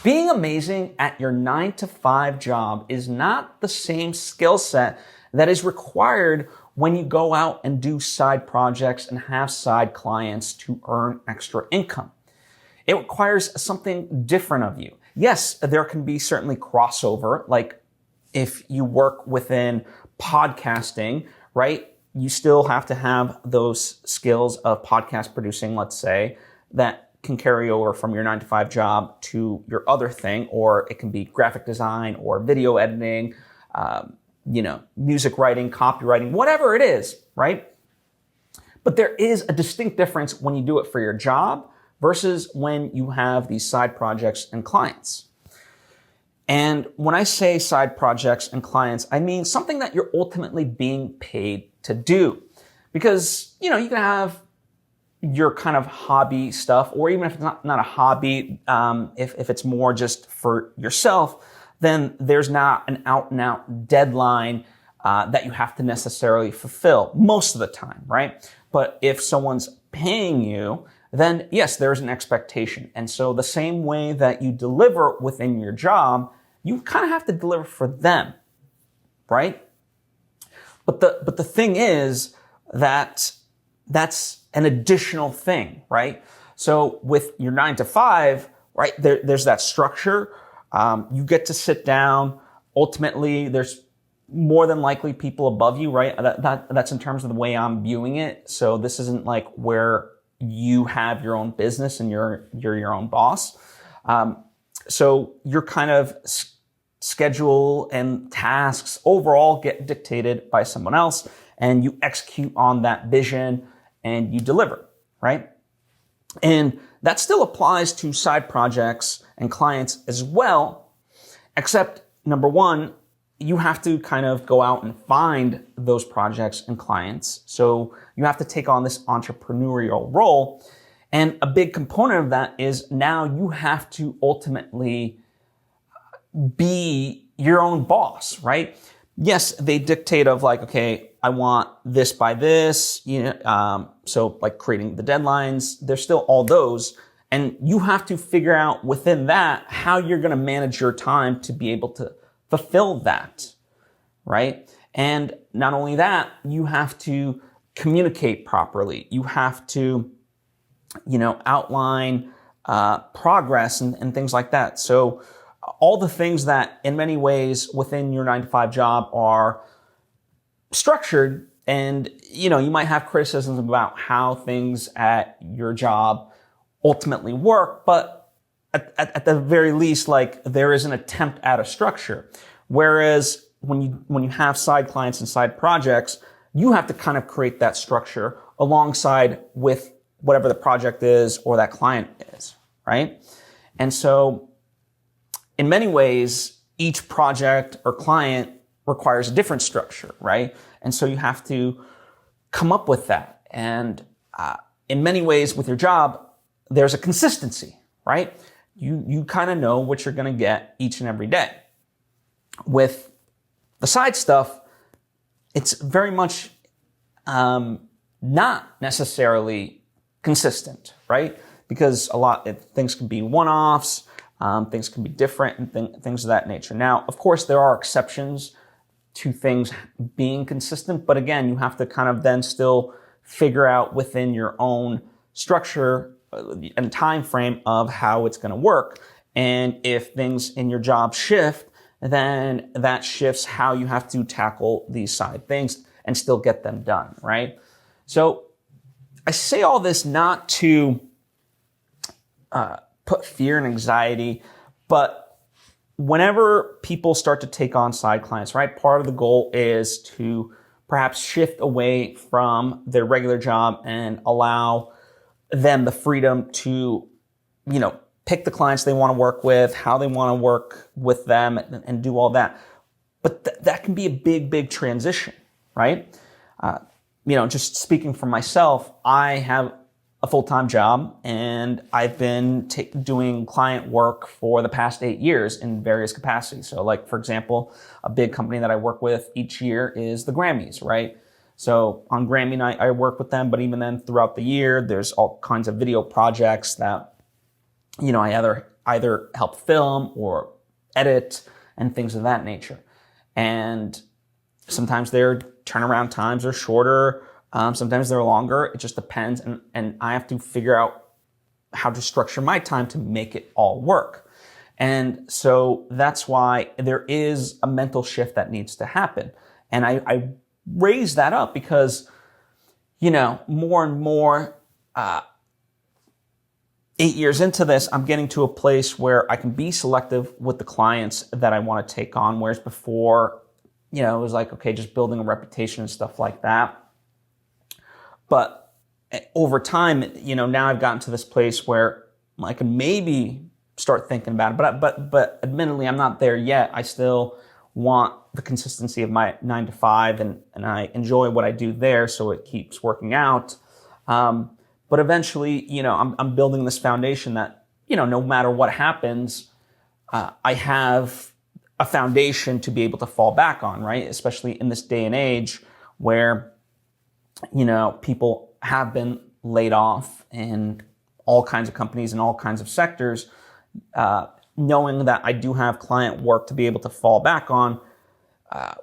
Being amazing at your 9 to 5 job is not the same skill set that is required when you go out and do side projects and have side clients to earn extra income. It requires something different of you. Yes, there can be certainly crossover, like if you work within podcasting, right? You still have to have those skills of podcast producing, let's say, that can carry over from your 9 to 5 job to your other thing, or it can be graphic design or video editing, music writing, copywriting, whatever it is, right? But there is a distinct difference when you do it for your job versus when you have these side projects and clients. And when I say side projects and clients, I mean something that you're ultimately being paid to do. Because, you can have your kind of hobby stuff, or even if it's not a hobby, if it's more just for yourself, then there's not an out and out deadline that you have to necessarily fulfill most of the time, right? But if someone's paying you, then yes, there's an expectation. And so the same way that you deliver within your job, you kind of have to deliver for them, right? But the thing is that that's an additional thing, right? So with your 9 to 5, right, there's that structure. You get to sit down. Ultimately, there's more than likely people above you, right? That's in terms of the way I'm viewing it. So this isn't like where you have your own business and you're your own boss. So your kind of schedule and tasks overall get dictated by someone else, and you execute on that vision and you deliver, right? And that still applies to side projects and clients as well, except number one, you have to kind of go out and find those projects and clients. So you have to take on this entrepreneurial role. And a big component of that is now you have to ultimately be your own boss, right? Yes, they dictate of like, okay, I want this by this, so like creating the deadlines, there's still all those. And you have to figure out within that how you're going to manage your time to be able to fulfill that, right? And not only that, you have to communicate properly. You have to, outline progress and things like that. So all the things that in many ways within your 9 to 5 job are structured, and you might have criticisms about how things at your job ultimately work, but at the very least, like there is an attempt at a structure. Whereas when you have side clients and side projects, you have to kind of create that structure alongside with whatever the project is or that client is, right? And so in many ways, each project or client requires a different structure, right? And so you have to come up with that. And in many ways with your job, there's a consistency, right? You kind of know what you're going to get each and every day. With the side stuff, it's very much not necessarily consistent, right? Because things can be one-offs, things can be different, and things of that nature. Now, of course, there are exceptions to things being consistent, but again, you have to kind of then still figure out within your own structure and time frame of how it's going to work. And if things in your job shift, then that shifts how you have to tackle these side things and still get them done, right? So I say all this not to put fear and anxiety, but whenever people start to take on side clients, right, part of the goal is to perhaps shift away from their regular job and allow them the freedom to, pick the clients they want to work with, how they want to work with them, and do all that. But that can be a big, big transition, right? Just speaking for myself, I have a full-time job and I've been doing client work for the past 8 years in various capacities. So like, for example, a big company that I work with each year is the Grammys, right? So on Grammy night, I work with them, but even then throughout the year, there's all kinds of video projects that, I either help film or edit and things of that nature. And sometimes their turnaround times are shorter. Sometimes they're longer. It just depends. And I have to figure out how to structure my time to make it all work. And so that's why there is a mental shift that needs to happen. And I raise that up because, more and more, 8 years into this, I'm getting to a place where I can be selective with the clients that I want to take on. Whereas before, it was like, okay, just building a reputation and stuff like that. But over time, now I've gotten to this place where I can maybe start thinking about it. But admittedly, I'm not there yet. I still want the consistency of my 9 to 5 and I enjoy what I do there. So it keeps working out. But eventually, I'm building this foundation that, no matter what happens, I have a foundation to be able to fall back on, right? Especially in this day and age where, people have been laid off in all kinds of companies and all kinds of sectors, knowing that I do have client work to be able to fall back on,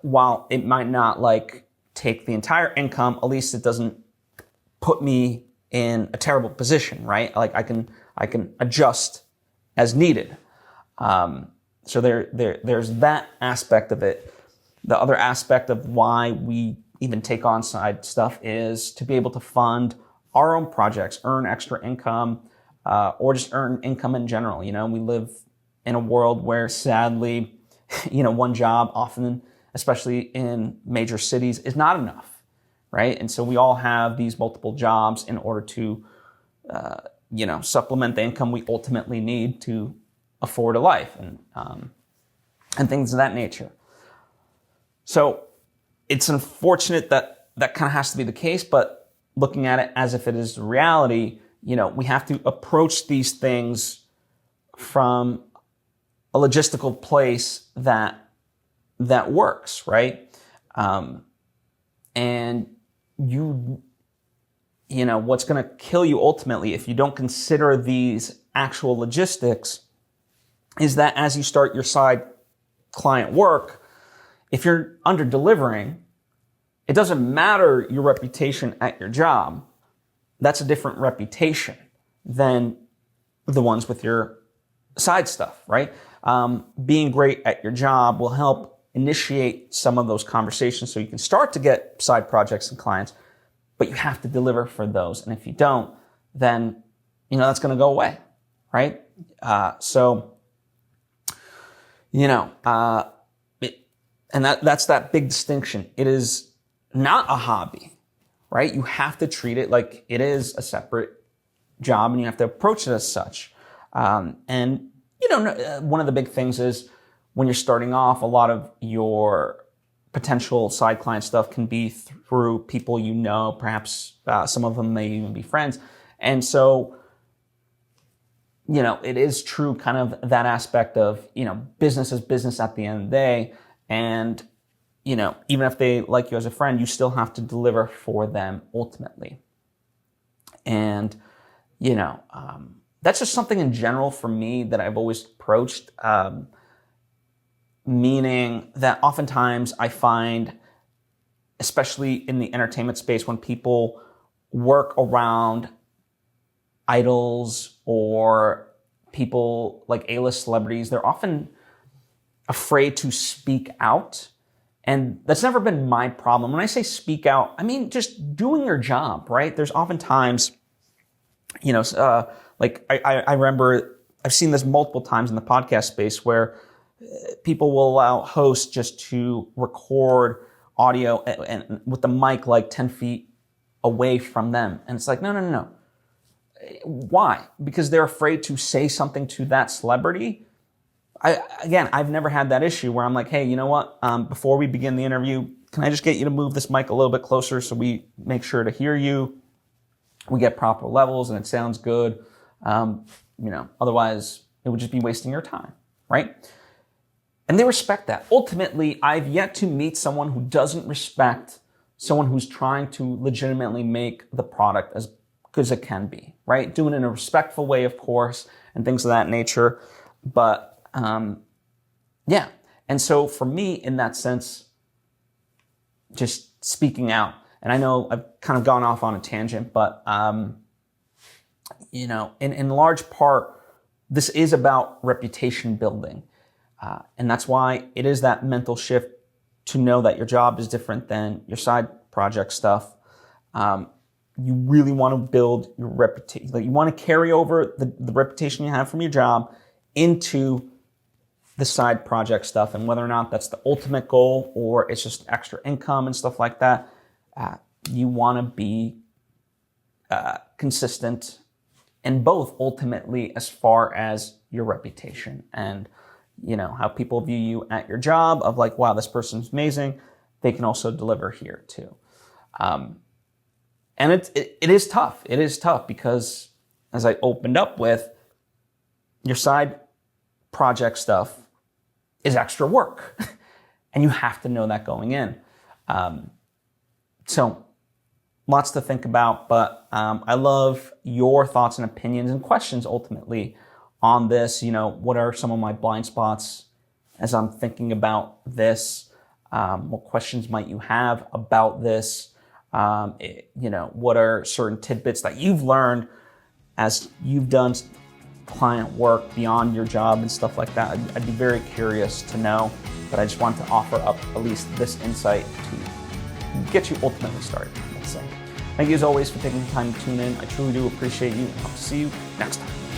while it might not take the entire income, at least it doesn't put me in a terrible position, right? I can adjust as needed. So there's that aspect of it. The other aspect of why we even take on side stuff is to be able to fund our own projects, earn extra income, or just earn income in general. We live in a world where sadly, one job often, especially in major cities, is not enough, right? And so we all have these multiple jobs in order to, supplement the income we ultimately need to afford a life and things of that nature. So it's unfortunate that kind of has to be the case, but looking at it as if it is reality, we have to approach these things from a logistical place that works, right? And what's going to kill you ultimately if you don't consider these actual logistics is that as you start your side client work, if you're under delivering, it doesn't matter your reputation at your job. That's a different reputation than the ones with your side stuff, right? Being great at your job will help initiate some of those conversations so you can start to get side projects and clients, but you have to deliver for those. And if you don't, then, that's going to go away, right? And that's that big distinction. It is not a hobby, right? You have to treat it like it is a separate job and you have to approach it as such. And one of the big things is when you're starting off, a lot of your potential side client stuff can be through people perhaps some of them may even be friends. And so, it is true kind of that aspect of, business is business at the end of the day. And, even if they like you as a friend, you still have to deliver for them ultimately. And, that's just something in general for me that I've always approached, meaning that oftentimes I find, especially in the entertainment space, when people work around idols or people like A-list celebrities, they're often afraid to speak out. And that's never been my problem. When I say speak out, I mean just doing your job, right? There's oftentimes, I remember I've seen this multiple times in the podcast space where people will allow hosts just to record audio and with the mic 10 feet away from them. And it's like, no. Why? Because they're afraid to say something to that celebrity. I've never had that issue where I'm like, hey, you know what? Before we begin the interview, can I just get you to move this mic a little bit closer so we make sure to hear you? We get proper levels and it sounds good. Otherwise it would just be wasting your time, right? And they respect that. Ultimately, I've yet to meet someone who doesn't respect someone who's trying to legitimately make the product as good as it can be, right? Doing it in a respectful way, of course, and things of that nature. But yeah. And so for me, in that sense, just speaking out, and I know I've kind of gone off on a tangent, but in large part, this is about reputation building. And that's why it is that mental shift to know that your job is different than your side project stuff. You really want to build your reputation. Like, you want to carry over the reputation you have from your job into the side project stuff. And whether or not that's the ultimate goal or it's just extra income and stuff like that, you want to be consistent in both, ultimately, as far as your reputation and how people view you at your job, of like, wow, this person's amazing. They can also deliver here too. And it is tough. It is tough because, as I opened up with, your side project stuff is extra work. And you have to know that going in. So lots to think about, but I love your thoughts and opinions and questions ultimately on this. What are some of my blind spots as I'm thinking about this? What questions might you have about this? What are certain tidbits that you've learned as you've done client work beyond your job and stuff like that? I'd be very curious to know, but I just want to offer up at least this insight to get you ultimately started, let's say. Thank you as always for taking the time to tune in. I truly do appreciate you, and hope to see you next time.